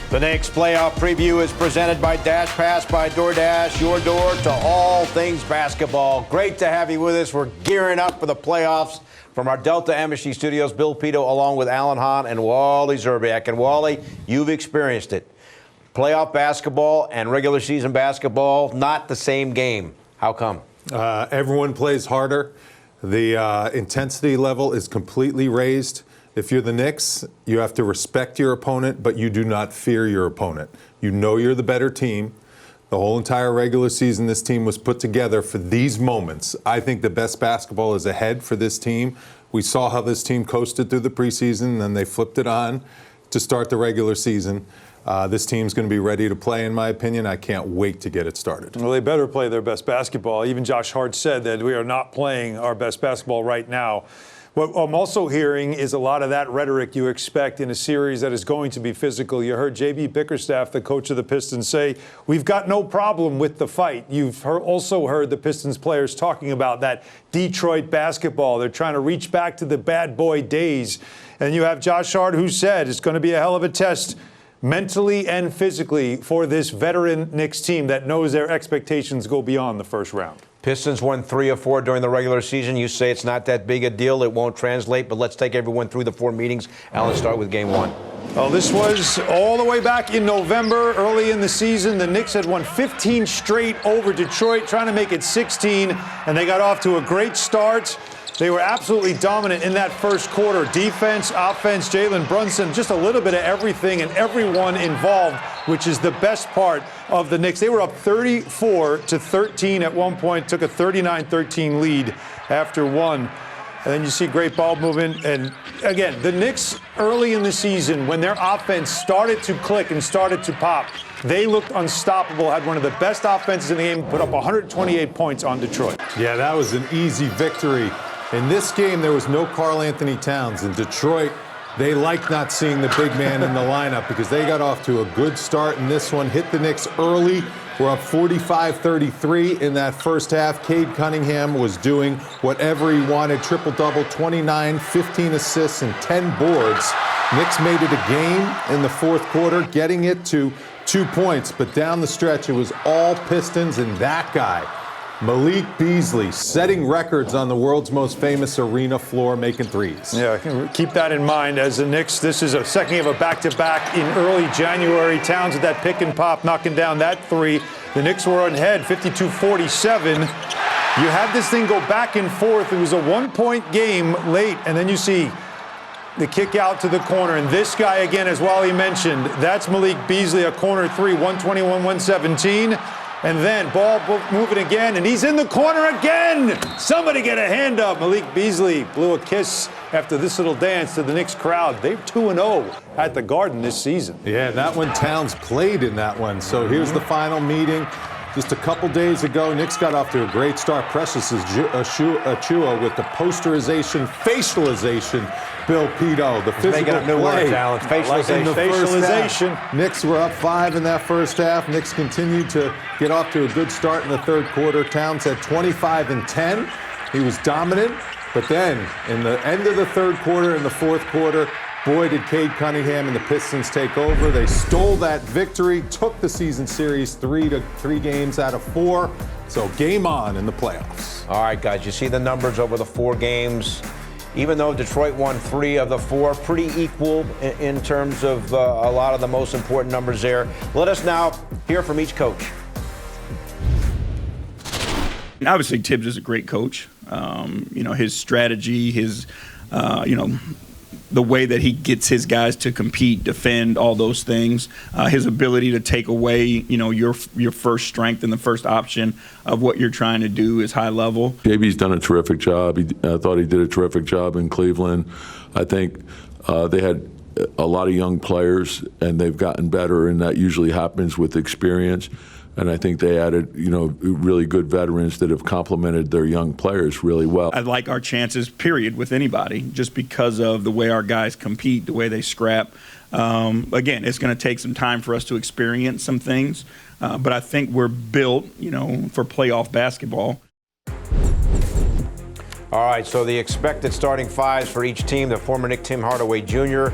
The Knicks playoff preview is presented by Dash Pass by DoorDash, your door to all things basketball. Great to have you with us. We're gearing up for the playoffs. From our Delta MSG studios, Bill Pidto along with Alan Hahn and Wally Szczerbiak. And Wally, you've experienced it. Playoff basketball and regular season basketball, not the same game. How come? Everyone plays harder. The intensity level is completely raised. If you're the Knicks, you have to respect your opponent, but you do not fear your opponent. You know you're the better team. The whole entire regular season, this team was put together for these moments. I think the best basketball is ahead for this team. We saw how this team coasted through the preseason, and they flipped it on to start the regular season. This team's going to be ready to play, in my opinion. I can't wait to get it started. Well, they better play their best basketball. Even Josh Hart said that we are not playing our best basketball right now. What I'm also hearing is a lot of that rhetoric you expect in a series that is going to be physical. You heard J.B. Bickerstaff, the coach of the Pistons, say, we've got no problem with the fight. You've also heard the Pistons players talking about that Detroit basketball. They're trying to reach back to the bad boy days. And you have Josh Hart, who said it's going to be a hell of a test mentally and physically for this veteran Knicks team that knows their expectations go beyond the first round. Pistons won 3 of 4 during the regular season. You say it's not that big a deal. It won't translate, but let's take everyone through the 4 meetings. Alan, start with game 1. Well, this was all the way back in November, early in the season. The Knicks had won 15 straight over Detroit, trying to make it 16, and they got off to a great start. They were absolutely dominant in that first quarter. Defense, offense, Jalen Brunson, just a little bit of everything and everyone involved, which is the best part of the Knicks. They were up 34-13 at one point, took a 39-13 lead after one. And then you see great ball movement. And again, the Knicks early in the season, when their offense started to click and started to pop, they looked unstoppable, had one of the best offenses in the game, put up 128 points on Detroit. Yeah, that was an easy victory. In this game, there was no Karl Anthony Towns. In Detroit, they liked not seeing the big man in the lineup because they got off to a good start in this one, hit the Knicks early. We're up 45-33 in that first half. Cade Cunningham was doing whatever he wanted, triple-double, 29, 15 assists, and 10 boards. Knicks made it a game in the fourth quarter, getting it to 2 points. But down the stretch, it was all Pistons and that guy, Malik Beasley, setting records on the world's most famous arena floor, making threes. Yeah, keep that in mind as the Knicks. This is a second game of back-to-back in early January. Towns with that pick and pop, knocking down that three. The Knicks were ahead, 52-47. You had this thing go back and forth. It was a one-point game late, and then you see the kick out to the corner. And this guy, again, as Wally mentioned, that's Malik Beasley, a corner three, 121-117. And then ball moving again, and he's in the corner again. Somebody get a hand up. Malik Beasley blew a kiss after this little dance to the Knicks crowd. They're 2-0 at the Garden this season. Yeah, that one, Towns played in that one. So here's the final meeting. Just a couple days ago, Knicks got off to a great start. Precious Achiuwa with the posterization, facialization, Bill Pidto, the physical making up new play. words, Alan. Facialization. Facialization. Knicks were up 5 in that first half. Knicks continued to get off to a good start in the third quarter. Towns had 25 and 10. He was dominant. But then, in the end of the third quarter, in the fourth quarter, boy, did Cade Cunningham and the Pistons take over. They stole that victory, took the season series 3 games out of 4. So game on in the playoffs. All right, guys, you see the numbers over the 4 games. Even though Detroit won 3 of the 4, pretty equal in terms of a lot of the most important numbers there. Let us now hear from each coach. Obviously, Tibbs is a great coach. His strategy, his, the way that he gets his guys to compete, defend, all those things, his ability to take away, your first strength and the first option of what you're trying to do is high level. JB's done a terrific job. I thought he did a terrific job in Cleveland. I think they had a lot of young players, and they've gotten better, and that usually happens with experience. And I think they added, really good veterans that have complemented their young players really well. I like our chances, period, with anybody, just because of the way our guys compete, the way they scrap. Again, it's going to take some time for us to experience some things, but I think we're built, for playoff basketball. All right, so the expected starting 5s for each team: the former Nick Tim Hardaway Jr.,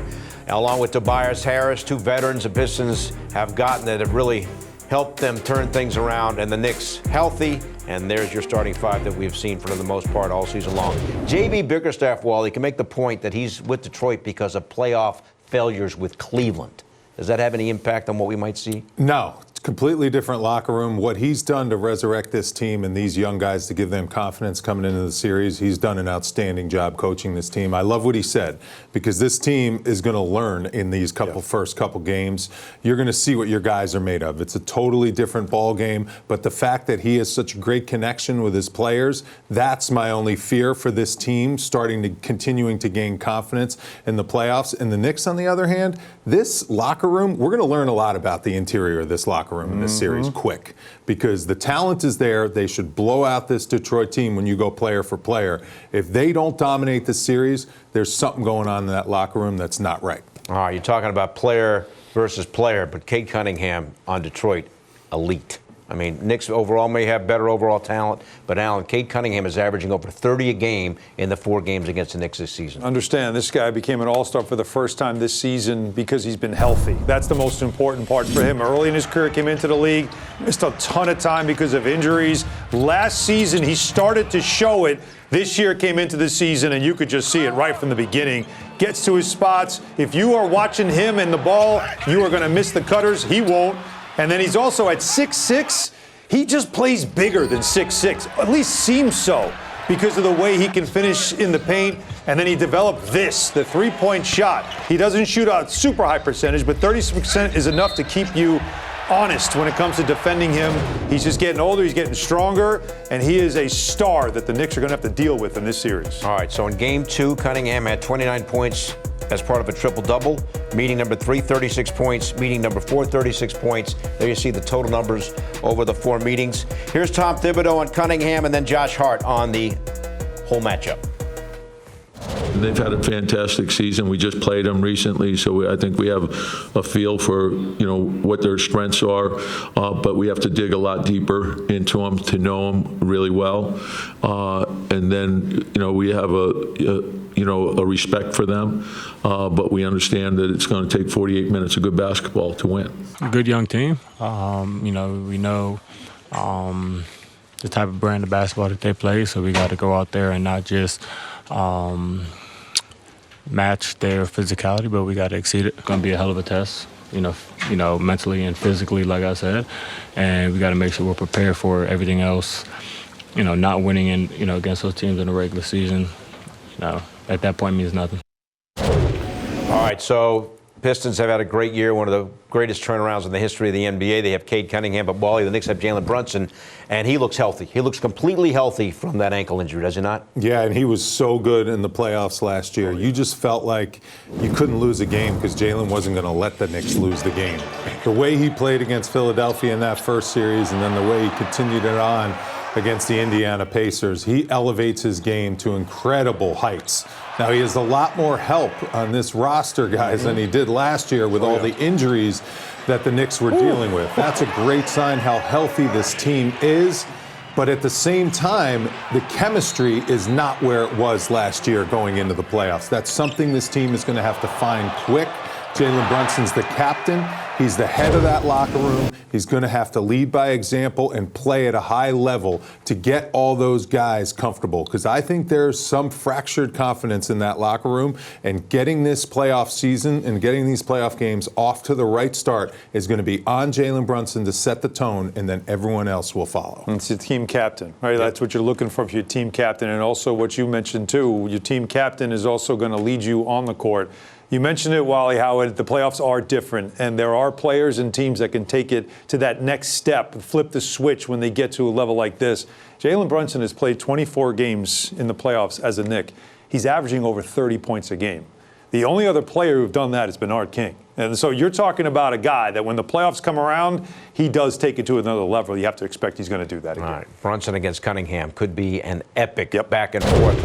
along with Tobias Harris, two veterans the Pistons have gotten that have really helped them turn things around, and the Knicks healthy, and there's your starting five that we've seen for the most part all season long. J.B. Bickerstaff, Wally, can make the point that he's with Detroit because of playoff failures with Cleveland. Does that have any impact on what we might see? No. Completely different locker room. What he's done to resurrect this team and these young guys to give them confidence coming into the series, he's done an outstanding job coaching this team. I love what he said, because this team is going to learn in these first couple games. You're going to see what your guys are made of. It's a totally different ball game, but the fact that he has such a great connection with his players, that's my only fear for this team continuing to gain confidence in the playoffs. And the Knicks, on the other hand, this locker room, we're going to learn a lot about the interior of this locker room in this series quick, because the talent is there. They should blow out this Detroit team when you go player for player. If they don't dominate this series, there's something going on in that locker room that's not right. All right, you're talking about player versus player, but Cade Cunningham on Detroit, elite. I mean, Knicks overall may have better overall talent, but Alan, Cade Cunningham is averaging over 30 a game in the 4 games against the Knicks this season. Understand, this guy became an all-star for the first time this season because he's been healthy. That's the most important part for him. Early in his career, came into the league, missed a ton of time because of injuries. Last season, he started to show it. This year came into the season, and you could just see it right from the beginning. Gets to his spots. If you are watching him and the ball, you are going to miss the cutters. He won't. And then he's also at 6'6". He just plays bigger than 6'6", at least seems so, because of the way he can finish in the paint. And then he developed this, the three-point shot. He doesn't shoot a super high percentage, but 30% is enough to keep you honest when it comes to defending him. He's just getting older, he's getting stronger, and he is a star that the Knicks are going to have to deal with in this series. All right, so in Game 2, Cunningham had 29 points as part of a triple-double. Meeting number 3, 36 points. Meeting number 4, 36 points. There you see the total numbers over the 4 meetings. Here's Tom Thibodeau on Cunningham, and then Josh Hart on the whole matchup. They've had a fantastic season. We just played them recently, so I think we have a feel for what their strengths are. But we have to dig a lot deeper into them to know them really well. And then we have a respect for them, but we understand that it's going to take 48 minutes of good basketball to win. Good young team. We know the type of brand of basketball that they play, so we got to go out there and not just match their physicality, but we got to exceed it. It's going to be a hell of a test, mentally and physically, like I said, and we got to make sure we're prepared for everything else. Not winning against those teams in the regular season, at that point means nothing. All right, so Pistons have had a great year, one of the greatest turnarounds in the history of the NBA. They have Cade Cunningham, but Wally, the Knicks have Jalen Brunson, and he looks healthy. He looks completely healthy from that ankle injury, does he not? Yeah, and he was so good in the playoffs last year. You just felt like you couldn't lose a game because Jalen wasn't going to let the Knicks lose the game. The way he played against Philadelphia in that first series, and then the way he continued it on against the Indiana Pacers, he elevates his game to incredible heights. Now, he has a lot more help on this roster, guys, than he did last year with all the injuries that the Knicks were dealing with. That's a great sign how healthy this team is. But at the same time, the chemistry is not where it was last year going into the playoffs. That's something this team is going to have to find quick. Jalen Brunson's the captain. He's the head of that locker room. He's going to have to lead by example and play at a high level to get all those guys comfortable, because I think there's some fractured confidence in that locker room, and getting this playoff season and getting these playoff games off to the right start is going to be on Jalen Brunson to set the tone, and then everyone else will follow. It's your team captain, right? That's what you're looking for your team captain, and also what you mentioned too, your team captain is also going to lead you on the court. You mentioned it, Wally, how the playoffs are different, and there are players and teams that can take it to that next step, flip the switch when they get to a level like this. Jalen Brunson has played 24 games in the playoffs as a Knick. He's averaging over 30 points a game. The only other player who've done that is Bernard King. And so you're talking about a guy that when the playoffs come around, he does take it to another level. You have to expect he's going to do that again. All right, Brunson against Cunningham could be an epic back and forth.